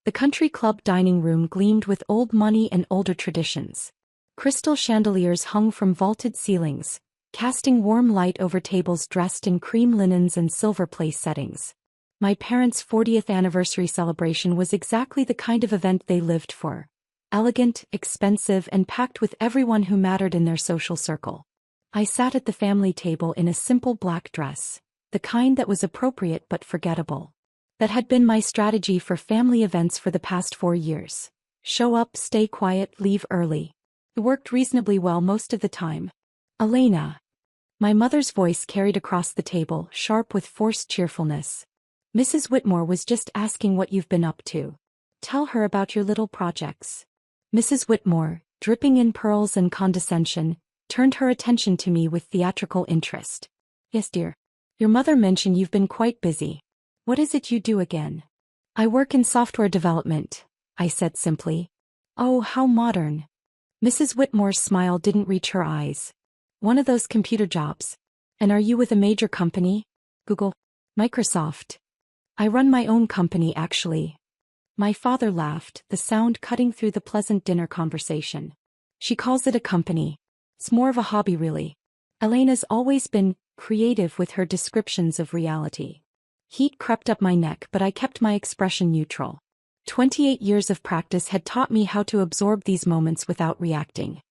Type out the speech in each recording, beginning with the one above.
The country club dining room gleamed with old money and older traditions. Crystal chandeliers hung from vaulted ceilings, casting warm light over tables dressed in cream linens and silver place settings. My parents' 40th anniversary celebration was exactly the kind of event they lived for. Elegant, expensive, and packed with everyone who mattered in their social circle. I sat at the family table in a simple black dress, the kind that was appropriate but forgettable. That had been my strategy for family events for the past 4 years. Show up, stay quiet, leave early. It worked reasonably well most of the time. Elena. My mother's voice carried across the table, sharp with forced cheerfulness. Mrs. Whitmore was just asking what you've been up to. Tell her about your little projects. Mrs. Whitmore, dripping in pearls and condescension, turned her attention to me with theatrical interest. Yes, dear. Your mother mentioned you've been quite busy. What is it you do again? I work in software development, I said simply. Oh, how modern. Mrs. Whitmore's smile didn't reach her eyes. One of those computer jobs. And are you with a major company? Google? Microsoft? I run my own company, actually. My father laughed, the sound cutting through the pleasant dinner conversation. She calls it a company. It's more of a hobby, really. Elena's always been creative with her descriptions of reality. Heat crept up my neck, but I kept my expression neutral. 28 years of practice had taught me how to absorb these moments without reacting.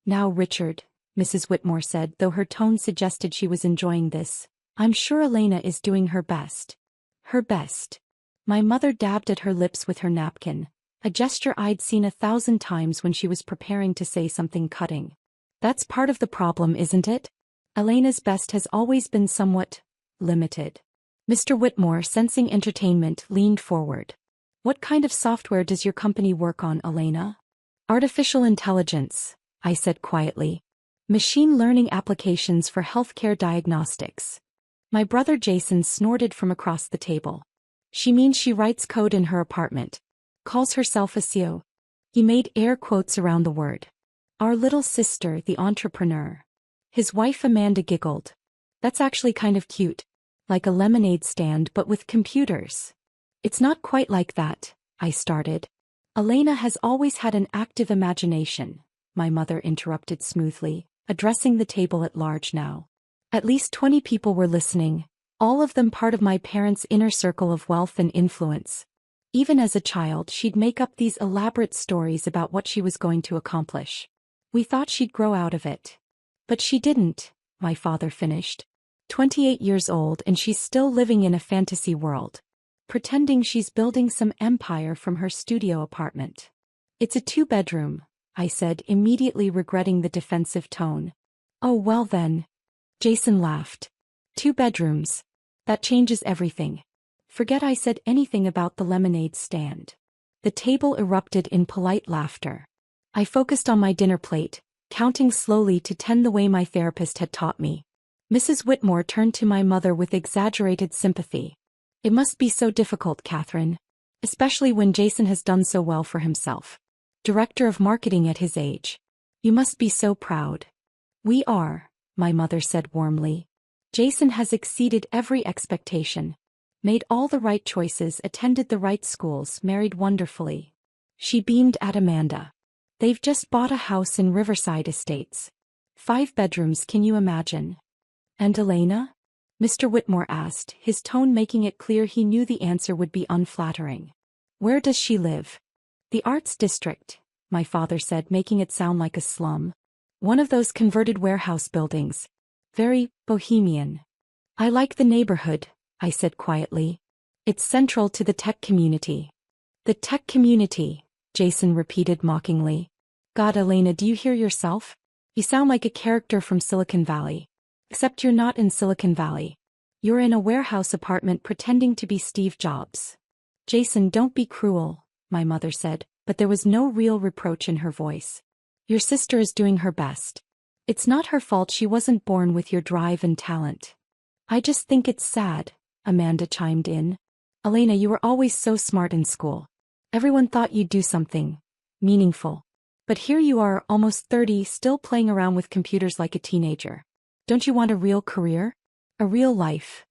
Now, Richard, Mrs. Whitmore said, though her tone suggested she was enjoying this, I'm sure Elena is doing her best. Her best. My mother dabbed at her lips with her napkin, a gesture I'd seen 1,000 times when she was preparing to say something cutting. That's part of the problem, isn't it? Elena's best has always been somewhat limited. Mr. Whitmore, sensing entertainment, leaned forward. What kind of software does your company work on, Elena? Artificial intelligence, I said quietly. Machine learning applications for healthcare diagnostics. My brother Jason snorted from across the table. She means she writes code in her apartment. Calls herself a CEO. He made air quotes around the word. Our little sister, the entrepreneur. His wife Amanda giggled. That's actually kind of cute. Like a lemonade stand but with computers. It's not quite like that, I started. Elena has always had an active imagination, my mother interrupted smoothly, addressing the table at large now. At least 20 people were listening, all of them part of my parents' inner circle of wealth and influence. Even as a child, she'd make up these elaborate stories about what she was going to accomplish. We thought she'd grow out of it. But she didn't, my father finished. 28 years old and she's still living in a fantasy world. Pretending she's building some empire from her studio apartment. It's a 2-bedroom, I said, immediately regretting the defensive tone. Oh well then. Jason laughed. 2 bedrooms. That changes everything. Forget I said anything about the lemonade stand. The table erupted in polite laughter. I focused on my dinner plate, counting slowly to 10 the way my therapist had taught me. Mrs. Whitmore turned to my mother with exaggerated sympathy. It must be so difficult, Catherine. Especially when Jason has done so well for himself. Director of marketing at his age. You must be so proud. We are, my mother said warmly. Jason has exceeded every expectation. Made all the right choices, attended the right schools, married wonderfully. She beamed at Amanda. They've just bought a house in Riverside Estates. 5 bedrooms, can you imagine? And Elena? Mr. Whitmore asked, his tone making it clear he knew the answer would be unflattering. Where does she live? The Arts District, my father said, making it sound like a slum. One of those converted warehouse buildings. Very bohemian. I like the neighborhood, I said quietly. It's central to the tech community. The tech community, Jason repeated mockingly. God, Elena, do you hear yourself? You sound like a character from Silicon Valley. Except you're not in Silicon Valley. You're in a warehouse apartment pretending to be Steve Jobs. Jason, don't be cruel, my mother said, but there was no real reproach in her voice. Your sister is doing her best. It's not her fault she wasn't born with your drive and talent. I just think it's sad, Amanda chimed in. Elena, you were always so smart in school. Everyone thought you'd do something meaningful. But here you are, almost 30, still playing around with computers like a teenager. Don't you want a real career? A real life?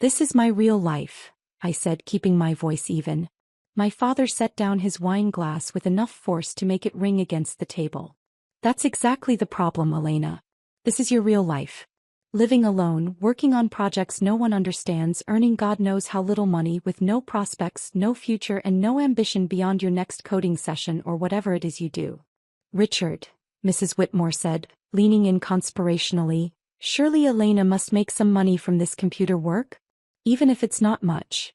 This is my real life, I said, keeping my voice even. My father set down his wine glass with enough force to make it ring against the table. That's exactly the problem, Elena. This is your real life. Living alone, working on projects no one understands, earning God knows how little money with no prospects, no future and no ambition beyond your next coding session or whatever it is you do. Richard, Mrs. Whitmore said, leaning in conspirationally, surely Elena must make some money from this computer work? Even if it's not much.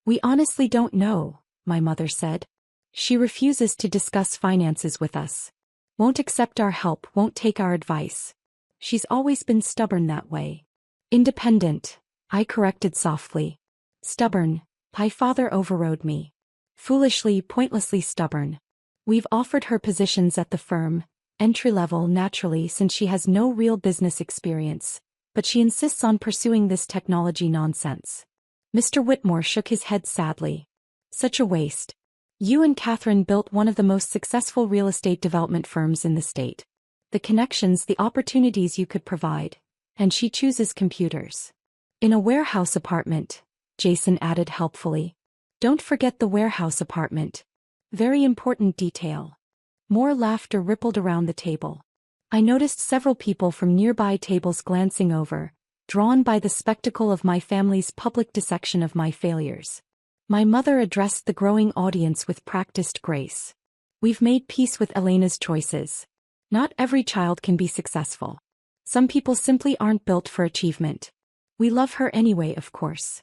We honestly don't know, my mother said. She refuses to discuss finances with us. Won't accept our help, won't take our advice. She's always been stubborn that way. Independent, I corrected softly. Stubborn, my father overrode me. Foolishly, pointlessly stubborn. We've offered her positions at the firm, entry-level naturally since she has no real business experience, but she insists on pursuing this technology nonsense. Mr. Whitmore shook his head sadly. Such a waste. You and Catherine built one of the most successful real estate development firms in the state. The connections, the opportunities you could provide, and she chooses computers. In a warehouse apartment, Jason added helpfully. Don't forget the warehouse apartment. Very important detail. More laughter rippled around the table. I noticed several people from nearby tables glancing over, drawn by the spectacle of my family's public dissection of my failures. My mother addressed the growing audience with practiced grace. We've made peace with Elena's choices. Not every child can be successful. Some people simply aren't built for achievement. We love her anyway, of course.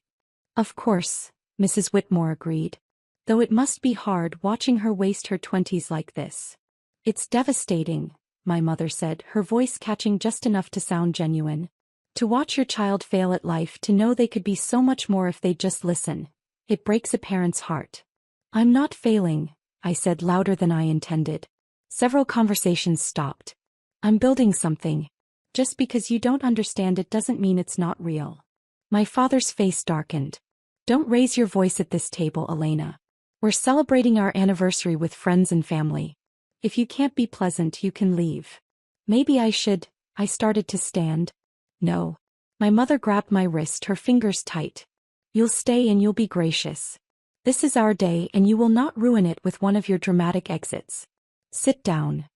Of course, Mrs. Whitmore agreed. Though it must be hard watching her waste her 20s like this. It's devastating, my mother said, her voice catching just enough to sound genuine. To watch your child fail at life, to know they could be so much more if they'd just listen. It breaks a parent's heart. I'm not failing, I said louder than I intended. Several conversations stopped. I'm building something. Just because you don't understand it doesn't mean it's not real. My father's face darkened. Don't raise your voice at this table, Elena. We're celebrating our anniversary with friends and family. If you can't be pleasant, you can leave. Maybe I should. I started to stand. No. My mother grabbed my wrist, her fingers tight. You'll stay and you'll be gracious. This is our day and you will not ruin it with one of your dramatic exits. Sit down.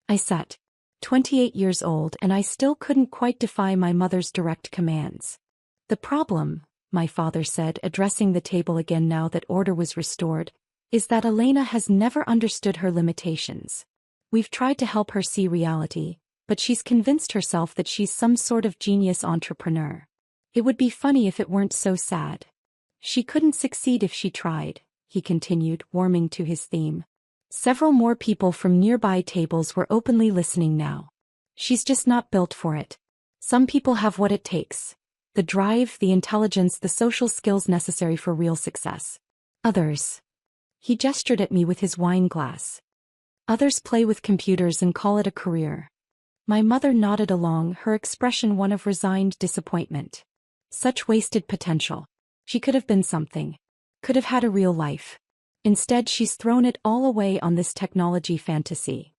I sat. 28 years old and I still couldn't quite defy my mother's direct commands. The problem, my father said, addressing the table again now that order was restored, is that Elena has never understood her limitations. We've tried to help her see reality, but she's convinced herself that she's some sort of genius entrepreneur. It would be funny if it weren't so sad. She couldn't succeed if she tried, he continued, warming to his theme. Several more people from nearby tables were openly listening now. She's just not built for it. Some people have what it takes. The drive, the intelligence, the social skills necessary for real success. Others. He gestured at me with his wine glass. Others play with computers and call it a career. My mother nodded along, her expression one of resigned disappointment. Such wasted potential. She could have been something. Could have had a real life. Instead, she's thrown it all away on this technology fantasy.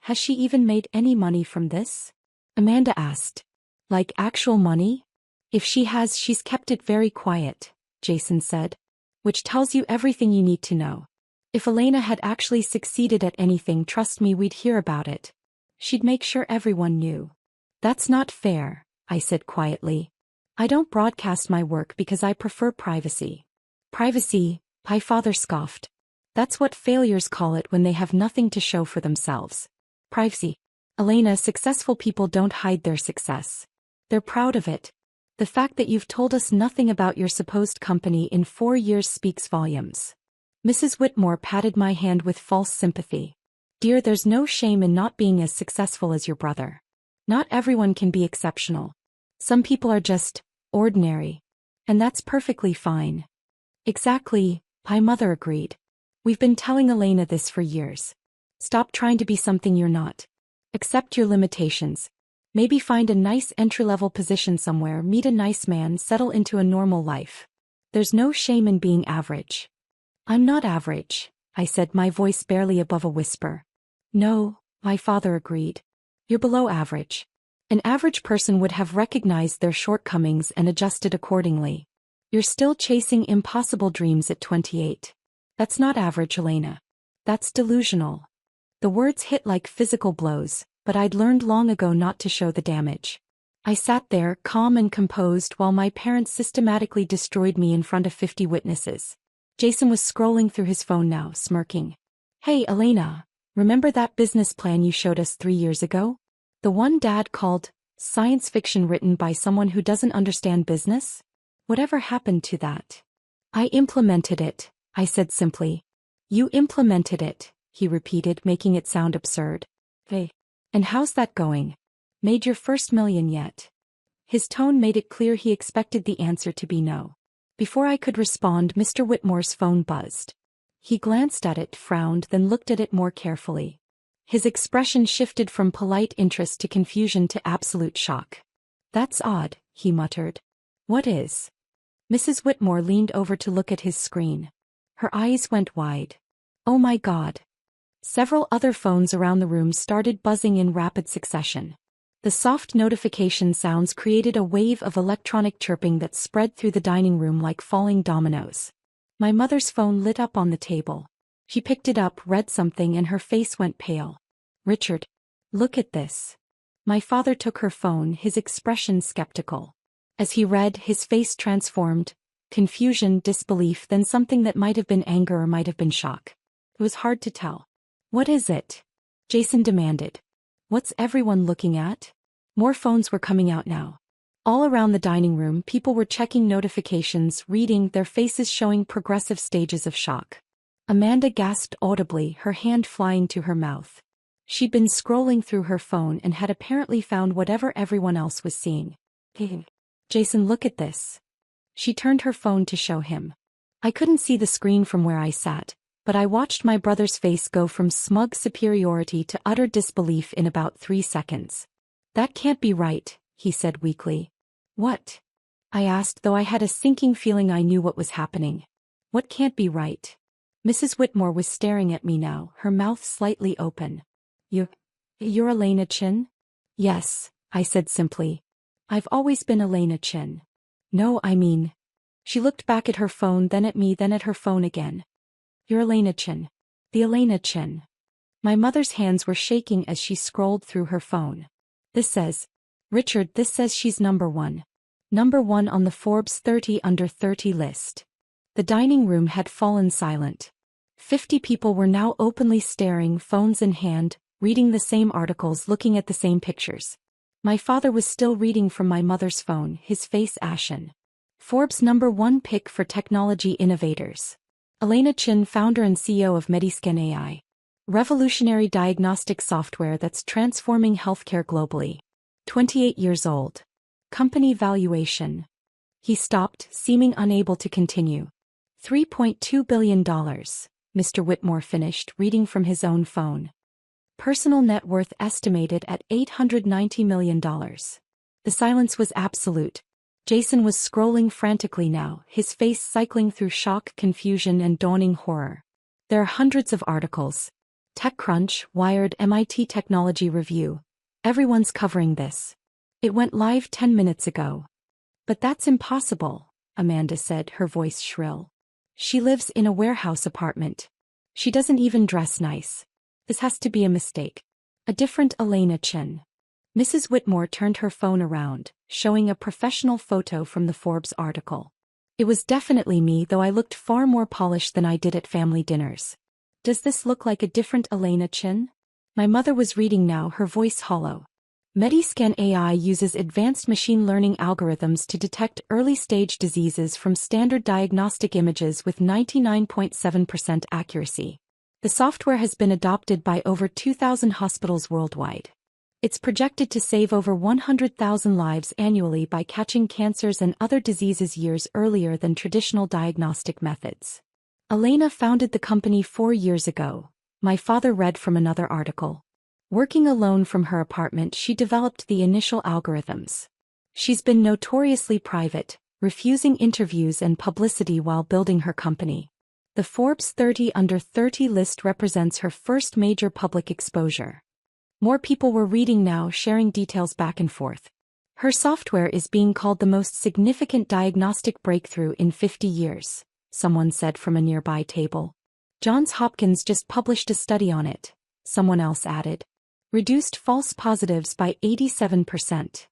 Has she even made any money from this? Amanda asked. Like actual money? If she has, she's kept it very quiet, Jason said. Which tells you everything you need to know. If Elena had actually succeeded at anything, trust me, we'd hear about it. She'd make sure everyone knew. That's not fair, I said quietly. I don't broadcast my work because I prefer privacy. Privacy, my father scoffed. That's what failures call it when they have nothing to show for themselves. Privacy. Elena, successful people don't hide their success. They're proud of it. The fact that you've told us nothing about your supposed company in 4 years speaks volumes. Mrs. Whitmore patted my hand with false sympathy. Dear, there's no shame in not being as successful as your brother. Not everyone can be exceptional. Some people are just ordinary. And that's perfectly fine. Exactly, my mother agreed. We've been telling Elena this for years. Stop trying to be something you're not. Accept your limitations. Maybe find a nice entry-level position somewhere, meet a nice man, settle into a normal life. There's no shame in being average. I'm not average, I said, my voice barely above a whisper. No, my father agreed. You're below average. An average person would have recognized their shortcomings and adjusted accordingly. You're still chasing impossible dreams at 28. That's not average, Elena. That's delusional. The words hit like physical blows, but I'd learned long ago not to show the damage. I sat there, calm and composed, while my parents systematically destroyed me in front of 50 witnesses. Jason was scrolling through his phone now, smirking. Hey, Elena, remember that business plan you showed us 3 years ago? The one Dad called science fiction written by someone who doesn't understand business? Whatever happened to that? I implemented it, I said simply. You implemented it, he repeated, making it sound absurd. Hey. And how's that going? Made your first million yet? His tone made it clear he expected the answer to be no. Before I could respond, Mr. Whitmore's phone buzzed. He glanced at it, frowned, then looked at it more carefully. His expression shifted from polite interest to confusion to absolute shock. That's odd, he muttered. What is? Mrs. Whitmore leaned over to look at his screen. Her eyes went wide. Oh my God. Several other phones around the room started buzzing in rapid succession. The soft notification sounds created a wave of electronic chirping that spread through the dining room like falling dominoes. My mother's phone lit up on the table. She picked it up, read something, and her face went pale. Richard, look at this. My father took her phone, his expression skeptical. As he read, his face transformed. Confusion, disbelief, then something that might have been anger or might have been shock. It was hard to tell. What is it? Jason demanded. What's everyone looking at? More phones were coming out now. All around the dining room, people were checking notifications, reading, their faces showing progressive stages of shock. Amanda gasped audibly, her hand flying to her mouth. She'd been scrolling through her phone and had apparently found whatever everyone else was seeing. Hey, Jason, look at this. She turned her phone to show him. I couldn't see the screen from where I sat, but I watched my brother's face go from smug superiority to utter disbelief in about 3 seconds. That can't be right, he said weakly. What? I asked, though I had a sinking feeling I knew what was happening. What can't be right? Mrs. Whitmore was staring at me now, her mouth slightly open. You're Elena Chin? Yes, I said simply. I've always been Elena Chin. No, I mean. She looked back at her phone, then at me, then at her phone again. You're Elena Chin. The Elena Chin. My mother's hands were shaking as she scrolled through her phone. This says, Richard, this says she's number 1. Number 1 on the Forbes 30 under 30 list. The dining room had fallen silent. 50 people were now openly staring, phones in hand, reading the same articles, looking at the same pictures. My father was still reading from my mother's phone, his face ashen. Forbes number 1 pick for technology innovators. Elena Chin, founder and CEO of Mediscan AI. Revolutionary diagnostic software that's transforming healthcare globally. 28 years old. Company valuation. He stopped, seeming unable to continue. $3.2 billion, Mr. Whitmore finished, reading from his own phone. Personal net worth estimated at $890 million. The silence was absolute. Jason was scrolling frantically now, his face cycling through shock, confusion, and dawning horror. There are hundreds of articles. TechCrunch, Wired, MIT Technology Review. Everyone's covering this. It went live 10 minutes ago. But that's impossible, Amanda said, her voice shrill. She lives in a warehouse apartment. She doesn't even dress nice. This has to be a mistake. A different Elena Chin. Mrs. Whitmore turned her phone around, showing a professional photo from the Forbes article. It was definitely me, though I looked far more polished than I did at family dinners. Does this look like a different Elena Chin? My mother was reading now, her voice hollow. Mediscan AI uses advanced machine learning algorithms to detect early-stage diseases from standard diagnostic images with 99.7% accuracy. The software has been adopted by over 2,000 hospitals worldwide. It's projected to save over 100,000 lives annually by catching cancers and other diseases years earlier than traditional diagnostic methods. Elena founded the company 4 years ago, my father read from another article. Working alone from her apartment, she developed the initial algorithms. She's been notoriously private, refusing interviews and publicity while building her company. The Forbes 30 under 30 list represents her first major public exposure. More people were reading now, sharing details back and forth. Her software is being called the most significant diagnostic breakthrough in 50 years, someone said from a nearby table. Johns Hopkins just published a study on it, someone else added. Reduced false positives by 87%.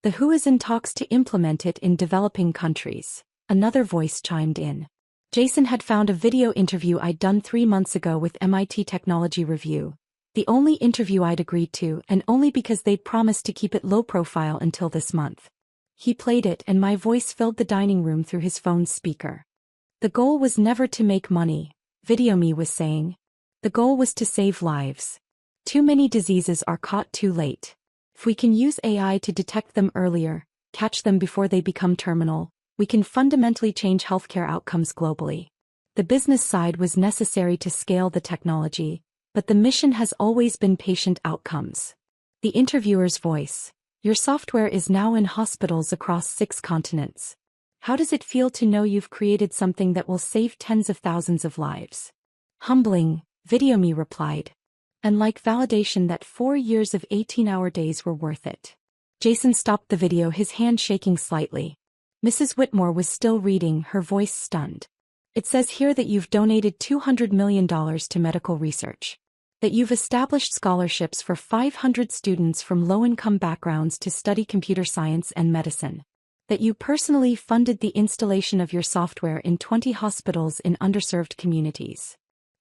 The WHO is in talks to implement it in developing countries, another voice chimed in. Jason had found a video interview I'd done 3 months ago with MIT Technology Review. The only interview I'd agreed to, and only because they'd promised to keep it low profile until this month. He played it and my voice filled the dining room through his phone's speaker. The goal was never to make money, Video Me was saying. The goal was to save lives. Too many diseases are caught too late. If we can use AI to detect them earlier, catch them before they become terminal, we can fundamentally change healthcare outcomes globally. The business side was necessary to scale the technology, but the mission has always been patient outcomes. The interviewer's voice. Your software is now in hospitals across 6 continents. How does it feel to know you've created something that will save tens of thousands of lives? Humbling, Video Me replied. And like validation that 4 years of 18-hour days were worth it. Jason stopped the video, his hand shaking slightly. Mrs. Whitmore was still reading, her voice stunned. It says here that you've donated $200 million to medical research. That you've established scholarships for 500 students from low-income backgrounds to study computer science and medicine. That you personally funded the installation of your software in 20 hospitals in underserved communities.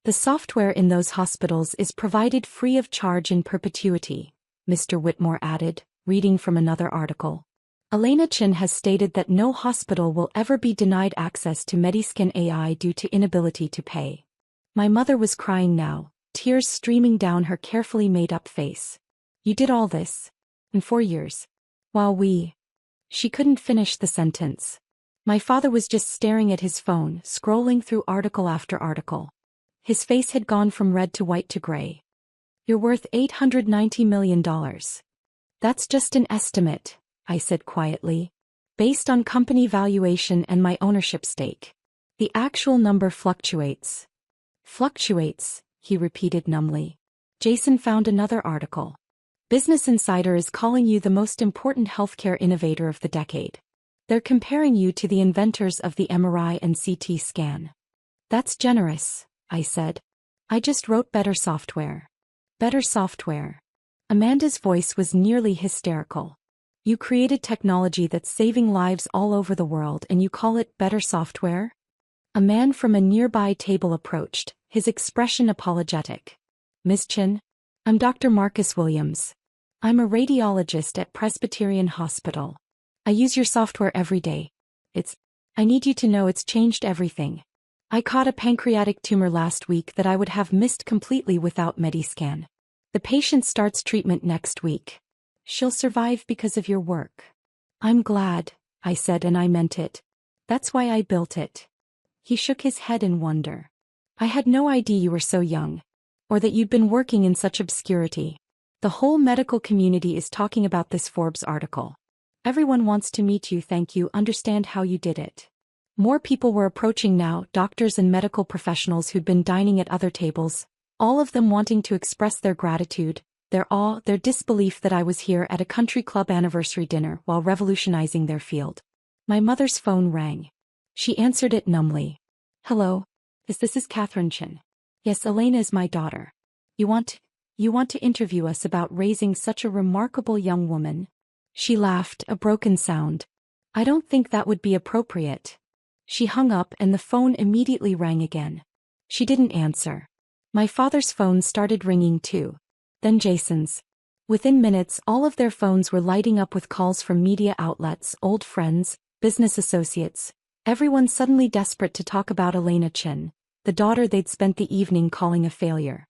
The software in those hospitals is provided free of charge in perpetuity, Mr. Whitmore added, reading from another article. Elena Chin has stated that no hospital will ever be denied access to Mediscan AI due to inability to pay. My mother was crying now, tears streaming down her carefully made-up face. You did all this? In 4 years? While we... She couldn't finish the sentence. My father was just staring at his phone, scrolling through article after article. His face had gone from red to white to gray. You're worth $890 million. That's just an estimate, I said quietly. Based on company valuation and my ownership stake. The actual number fluctuates. Fluctuates, he repeated numbly. Jason found another article. Business Insider is calling you the most important healthcare innovator of the decade. They're comparing you to the inventors of the MRI and CT scan. That's generous, I said. I just wrote better software. Better software. Amanda's voice was nearly hysterical. You created technology that's saving lives all over the world and you call it better software? A man from a nearby table approached, his expression apologetic. Ms. Chin? I'm Dr. Marcus Williams. I'm a radiologist at Presbyterian Hospital. I use your software every day. I need you to know it's changed everything. I caught a pancreatic tumor last week that I would have missed completely without Mediscan. The patient starts treatment next week. She'll survive because of your work. I'm glad, I said, and I meant it. That's why I built it. He shook his head in wonder. I had no idea you were so young. Or that you'd been working in such obscurity. The whole medical community is talking about this Forbes article. Everyone wants to meet you, thank you, understand how you did it. More people were approaching now, doctors and medical professionals who'd been dining at other tables, all of them wanting to express their gratitude, their awe, their disbelief that I was here at a country club anniversary dinner while revolutionizing their field. My mother's phone rang. She answered it numbly. Hello? This is Catherine Chin. Yes, Elena is my daughter. You want to interview us about raising such a remarkable young woman? She laughed, a broken sound. I don't think that would be appropriate. She hung up and the phone immediately rang again. She didn't answer. My father's phone started ringing too. Then Jason's. Within minutes, all of their phones were lighting up with calls from media outlets, old friends, business associates, everyone suddenly desperate to talk about Elena Chin, the daughter they'd spent the evening calling a failure.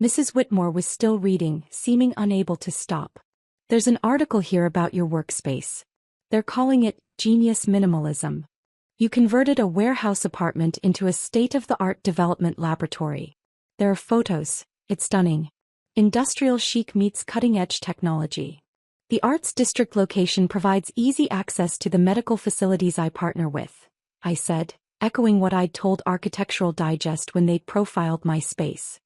Mrs. Whitmore was still reading, seeming unable to stop. There's an article here about your workspace. They're calling it genius minimalism. You converted a warehouse apartment into a state-of-the-art development laboratory. There are photos. It's stunning. Industrial chic meets cutting-edge technology. The Arts District location provides easy access to the medical facilities I partner with, I said, echoing what I'd told Architectural Digest when they'd profiled my space.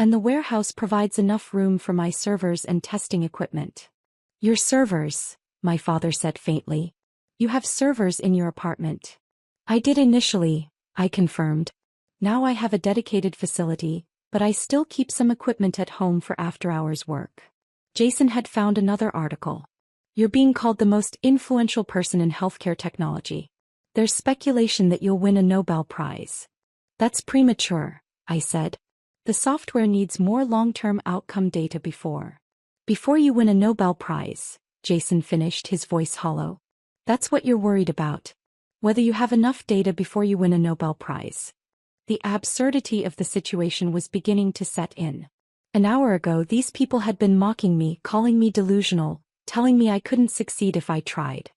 And the warehouse provides enough room for my servers and testing equipment. Your servers, my father said faintly. You have servers in your apartment. I did initially, I confirmed. Now I have a dedicated facility, but I still keep some equipment at home for after-hours work. Jason had found another article. You're being called the most influential person in healthcare technology. There's speculation that you'll win a Nobel Prize. That's premature, I said. The software needs more long-term outcome data before you win a Nobel Prize, Jason finished, his voice hollow. That's what you're worried about. Whether you have enough data before you win a Nobel Prize. The absurdity of the situation was beginning to set in. An hour ago, these people had been mocking me, calling me delusional, telling me I couldn't succeed if I tried.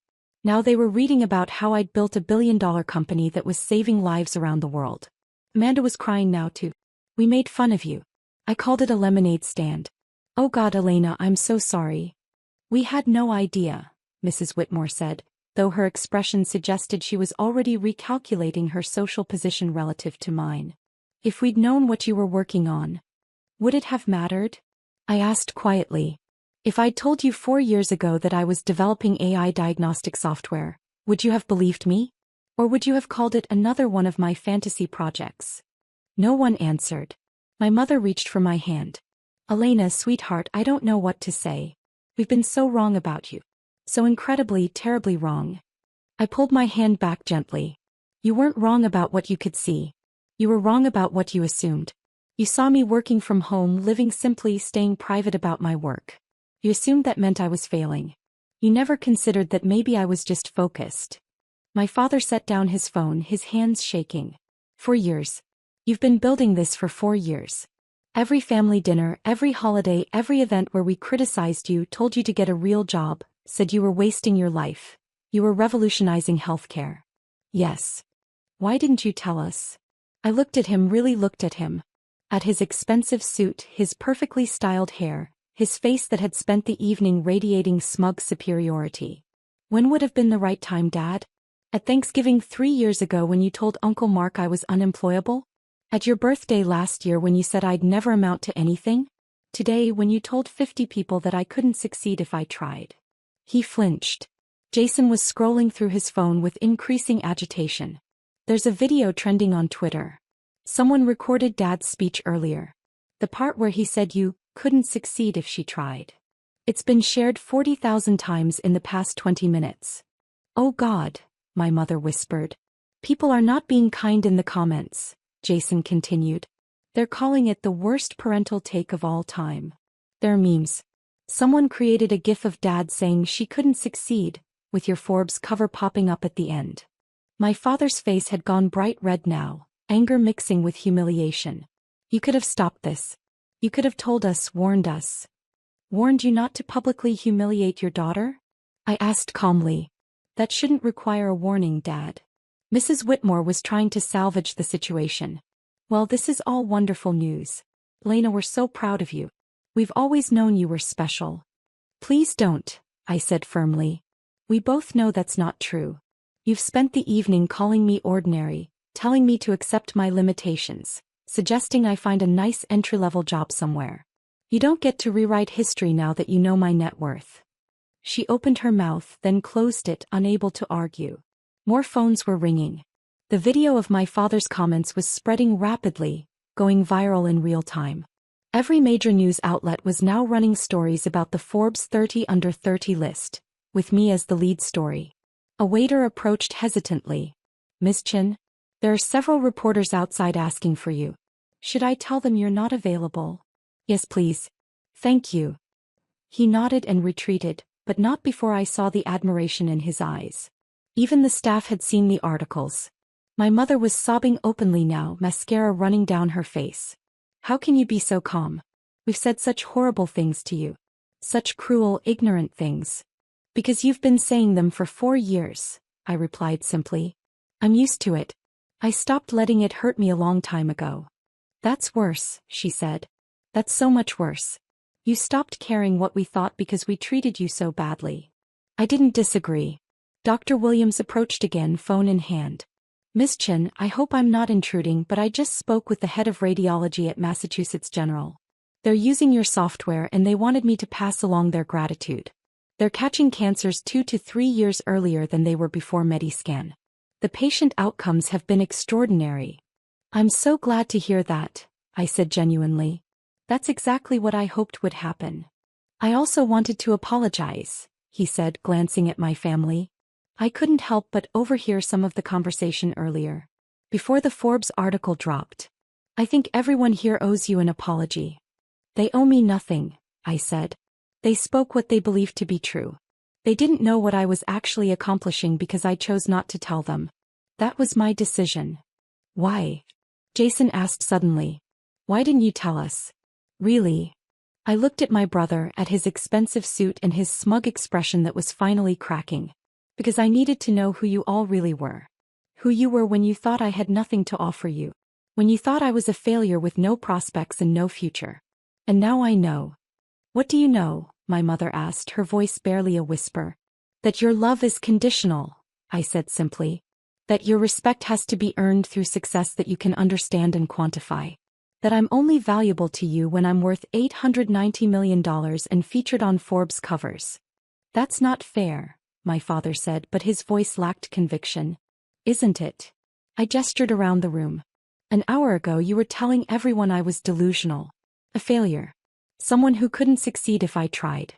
Now they were reading about how I'd built a billion-dollar company that was saving lives around the world. Amanda was crying now too. We made fun of you. I called it a lemonade stand. Oh God, Elena, I'm so sorry. We had no idea, Mrs. Whitmore said, though her expression suggested she was already recalculating her social position relative to mine. If we'd known what you were working on, would it have mattered? I asked quietly. If I'd told you 4 years ago that I was developing AI diagnostic software, would you have believed me? Or would you have called it another one of my fantasy projects? No one answered. My mother reached for my hand. Elena, sweetheart, I don't know what to say. We've been so wrong about you. So incredibly, terribly wrong. I pulled my hand back gently. You weren't wrong about what you could see. You were wrong about what you assumed. You saw me working from home, living simply, staying private about my work. You assumed that meant I was failing. You never considered that maybe I was just focused. My father set down his phone, his hands shaking. 4 years. You've been building this for 4 years. Every family dinner, every holiday, every event where we criticized you, told you to get a real job, said you were wasting your life. You were revolutionizing healthcare. Yes. Why didn't you tell us? I looked at him, really looked at him. At his expensive suit, his perfectly styled hair, his face that had spent the evening radiating smug superiority. When would have been the right time, Dad? At Thanksgiving 3 years ago when you told Uncle Mark I was unemployable? At your birthday last year when you said I'd never amount to anything? Today when you told 50 people that I couldn't succeed if I tried. He flinched. Jason was scrolling through his phone with increasing agitation. There's a video trending on Twitter. Someone recorded Dad's speech earlier. The part where he said you couldn't succeed if she tried. It's been shared 40,000 times in the past 20 minutes. Oh God, my mother whispered. People are not being kind in the comments, Jason continued. They're calling it the worst parental take of all time. They're memes. Someone created a gif of Dad saying she couldn't succeed, with your Forbes cover popping up at the end. My father's face had gone bright red now, anger mixing with humiliation. You could have stopped this. You could have told us, warned us. Warned you not to publicly humiliate your daughter? I asked calmly. That shouldn't require a warning, Dad. Mrs. Whitmore was trying to salvage the situation. Well, this is all wonderful news. Lena, we're so proud of you. We've always known you were special. Please don't, I said firmly. We both know that's not true. You've spent the evening calling me ordinary, telling me to accept my limitations, suggesting I find a nice entry-level job somewhere. You don't get to rewrite history now that you know my net worth. She opened her mouth, then closed it, unable to argue. More phones were ringing. The video of my father's comments was spreading rapidly, going viral in real time. Every major news outlet was now running stories about the Forbes 30 under 30 list, with me as the lead story. A waiter approached hesitantly. Miss Chin, there are several reporters outside asking for you. Should I tell them you're not available? Yes, please. Thank you. He nodded and retreated, but not before I saw the admiration in his eyes. Even the staff had seen the articles. My mother was sobbing openly now, mascara running down her face. How can you be so calm? We've said such horrible things to you. Such cruel, ignorant things. Because you've been saying them for 4 years, I replied simply. I'm used to it. I stopped letting it hurt me a long time ago. That's worse, she said. That's so much worse. You stopped caring what we thought because we treated you so badly. I didn't disagree. Dr. Williams approached again, phone in hand. Miss Chin, I hope I'm not intruding, but I just spoke with the head of radiology at Massachusetts General. They're using your software and they wanted me to pass along their gratitude. They're catching cancers 2 to 3 years earlier than they were before Mediscan. The patient outcomes have been extraordinary. I'm so glad to hear that, I said genuinely. That's exactly what I hoped would happen. I also wanted to apologize, he said, glancing at my family. I couldn't help but overhear some of the conversation earlier, before the Forbes article dropped. I think everyone here owes you an apology. They owe me nothing, I said. They spoke what they believed to be true. They didn't know what I was actually accomplishing because I chose not to tell them. That was my decision. Why? Jason asked suddenly. Why didn't you tell us? Really? I looked at my brother, at his expensive suit and his smug expression that was finally cracking. Because I needed to know who you all really were. Who you were when you thought I had nothing to offer you. When you thought I was a failure with no prospects and no future. And now I know. What do you know? My mother asked, her voice barely a whisper. That your love is conditional, I said simply. That your respect has to be earned through success that you can understand and quantify. That I'm only valuable to you when I'm worth $890 million and featured on Forbes covers. That's not fair, my father said, but his voice lacked conviction. Isn't it? I gestured around the room. An hour ago you were telling everyone I was delusional. A failure. Someone who couldn't succeed if I tried.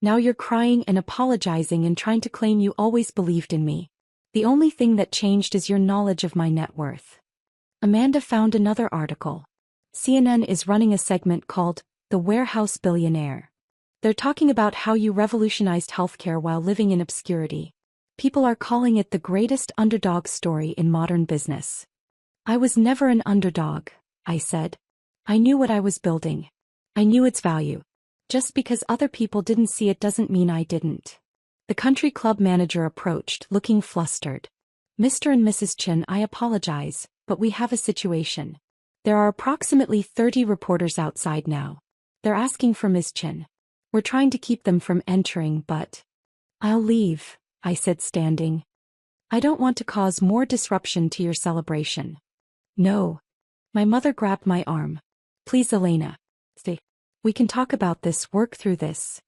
Now you're crying and apologizing and trying to claim you always believed in me. The only thing that changed is your knowledge of my net worth. Amanda found another article. CNN is running a segment called The Warehouse Billionaire. They're talking about how you revolutionized healthcare while living in obscurity. People are calling it the greatest underdog story in modern business. I was never an underdog, I said. I knew what I was building. I knew its value. Just because other people didn't see it doesn't mean I didn't. The country club manager approached, looking flustered. Mr. and Mrs. Chin, I apologize, but we have a situation. There are approximately 30 reporters outside now. They're asking for Ms. Chin. We're trying to keep them from entering, but... I'll leave, I said, standing. I don't want to cause more disruption to your celebration. No. My mother grabbed my arm. Please, Elena. Stay. We can talk about this, work through this.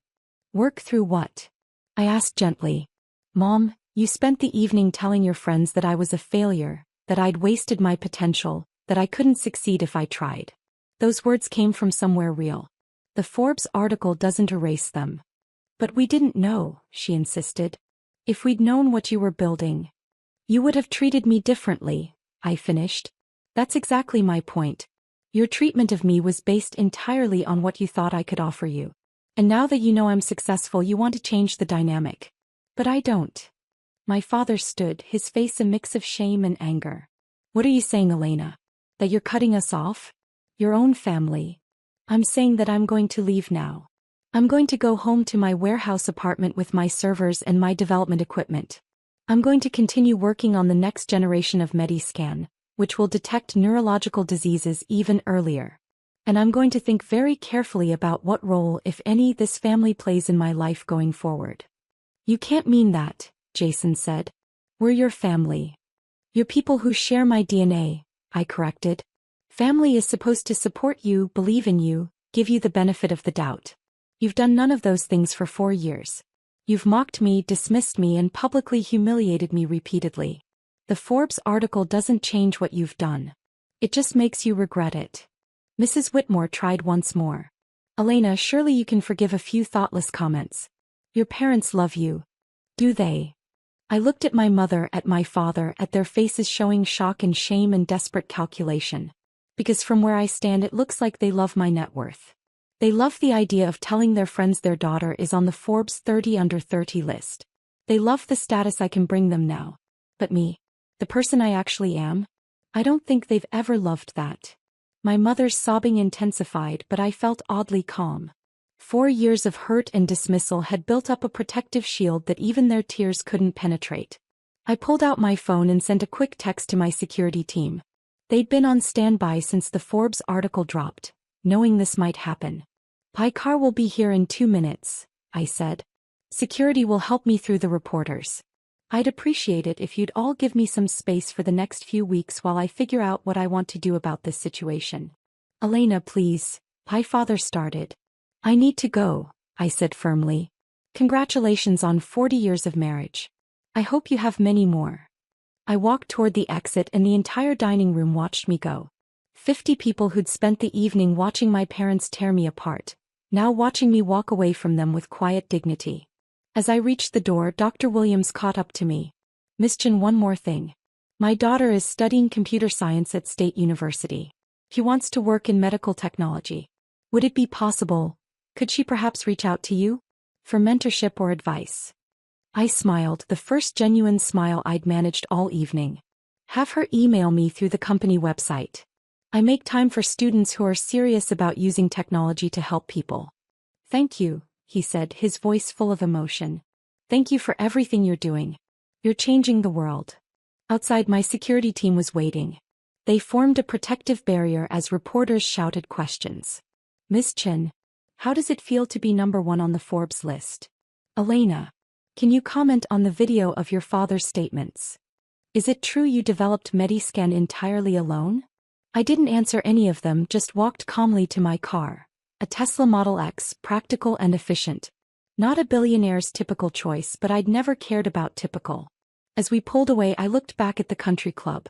Work through what? I asked gently. Mom, you spent the evening telling your friends that I was a failure, that I'd wasted my potential, that I couldn't succeed if I tried. Those words came from somewhere real. The Forbes article doesn't erase them. But we didn't know, she insisted. If we'd known what you were building, you would have treated me differently, I finished. That's exactly my point. Your treatment of me was based entirely on what you thought I could offer you. And now that you know I'm successful, you want to change the dynamic. But I don't. My father stood, his face a mix of shame and anger. What are you saying, Elena? That you're cutting us off? Your own family? I'm saying that I'm going to leave now. I'm going to go home to my warehouse apartment with my servers and my development equipment. I'm going to continue working on the next generation of Mediscan, which will detect neurological diseases even earlier. And I'm going to think very carefully about what role, if any, this family plays in my life going forward. You can't mean that, Jason said. We're your family. You're people who share my DNA, I corrected. Family is supposed to support you, believe in you, give you the benefit of the doubt. You've done none of those things for 4 years. You've mocked me, dismissed me, and publicly humiliated me repeatedly. The Forbes article doesn't change what you've done. It just makes you regret it. Mrs. Whitmore tried once more. Elena, surely you can forgive a few thoughtless comments. Your parents love you. Do they? I looked at my mother, at my father, at their faces showing shock and shame and desperate calculation. Because from where I stand it looks like they love my net worth. They love the idea of telling their friends their daughter is on the Forbes 30 under 30 list. They love the status I can bring them now. But me, the person I actually am? I don't think they've ever loved that. My mother's sobbing intensified, but I felt oddly calm. 4 years of hurt and dismissal had built up a protective shield that even their tears couldn't penetrate. I pulled out my phone and sent a quick text to my security team. They'd been on standby since the Forbes article dropped, knowing this might happen. My car will be here in 2 minutes, I said. Security will help me through the reporters. I'd appreciate it if you'd all give me some space for the next few weeks while I figure out what I want to do about this situation. Elena, please, my father started. I need to go, I said firmly. Congratulations on 40 years of marriage. I hope you have many more. I walked toward the exit and the entire dining room watched me go. 50 people who'd spent the evening watching my parents tear me apart, now watching me walk away from them with quiet dignity. As I reached the door, Dr. Williams caught up to me. "Miss Chen, one more thing. My daughter is studying computer science at State University. She wants to work in medical technology. Would it be possible? Could she perhaps reach out to you for mentorship or advice?" I smiled, the first genuine smile I'd managed all evening. "Have her email me through the company website. I make time for students who are serious about using technology to help people." "Thank you," he said, his voice full of emotion. "Thank you for everything you're doing. You're changing the world." Outside, my security team was waiting. They formed a protective barrier as reporters shouted questions. "Miss Chen, how does it feel to be #1 on the Forbes list? Elena, can you comment on the video of your father's statements? Is it true you developed Mediscan entirely alone?" I didn't answer any of them, just walked calmly to my car. A Tesla Model X, practical and efficient. Not a billionaire's typical choice, but I'd never cared about typical. As we pulled away, I looked back at the country club.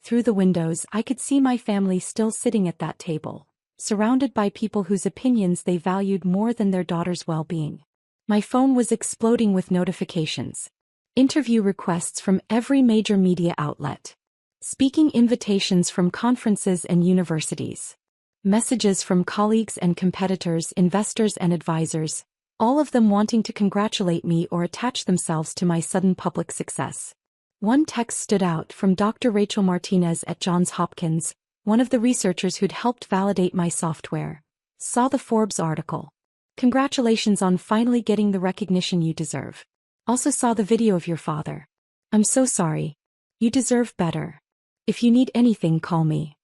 Through the windows, I could see my family still sitting at that table, surrounded by people whose opinions they valued more than their daughter's well-being. My phone was exploding with notifications. Interview requests from every major media outlet. Speaking invitations from conferences and universities. Messages from colleagues and competitors, investors and advisors, all of them wanting to congratulate me or attach themselves to my sudden public success. One text stood out from Dr. Rachel Martinez at Johns Hopkins, one of the researchers who'd helped validate my software. "Saw the Forbes article. Congratulations on finally getting the recognition you deserve. Also saw the video of your father. I'm so sorry. You deserve better. If you need anything, call me."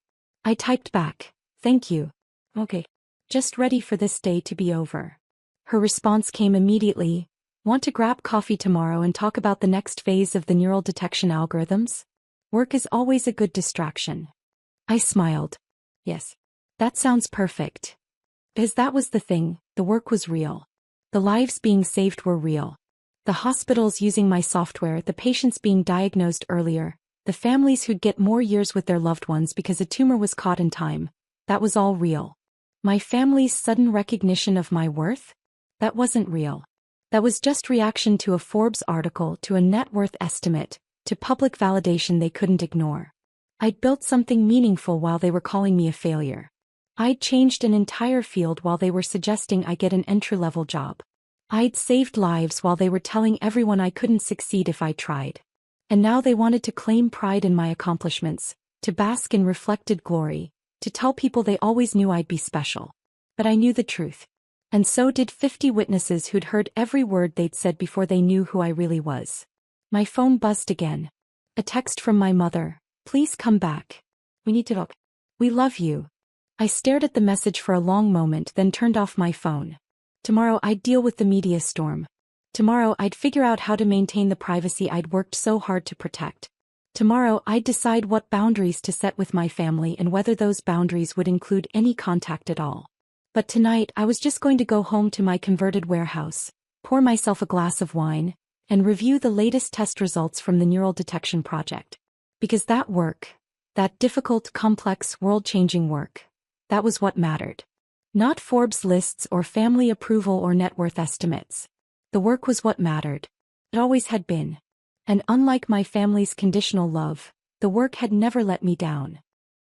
I typed back, "Thank you. Okay. Just ready for this day to be over." Her response came immediately, "Want to grab coffee tomorrow and talk about the next phase of the neural detection algorithms? Work is always a good distraction." I smiled. "Yes. That sounds perfect." Because that was the thing, the work was real. The lives being saved were real. The hospitals using my software, the patients being diagnosed earlier, the families who'd get more years with their loved ones because a tumor was caught in time, that was all real. My family's sudden recognition of my worth? That wasn't real. That was just reaction to a Forbes article, to a net worth estimate, to public validation they couldn't ignore. I'd built something meaningful while they were calling me a failure. I'd changed an entire field while they were suggesting I get an entry-level job. I'd saved lives while they were telling everyone I couldn't succeed if I tried. And now they wanted to claim pride in my accomplishments, to bask in reflected glory, to tell people they always knew I'd be special. But I knew the truth. And so did 50 witnesses who'd heard every word they'd said before they knew who I really was. My phone buzzed again. A text from my mother. "Please come back. We need to talk. We love you." I stared at the message for a long moment, then turned off my phone. Tomorrow I'd deal with the media storm. Tomorrow I'd figure out how to maintain the privacy I'd worked so hard to protect. Tomorrow I'd decide what boundaries to set with my family and whether those boundaries would include any contact at all. But tonight I was just going to go home to my converted warehouse, pour myself a glass of wine, and review the latest test results from the neural detection project. Because that work, that difficult, complex, world-changing work, that was what mattered. Not Forbes lists or family approval or net worth estimates. The work was what mattered. It always had been. And unlike my family's conditional love, the work had never let me down.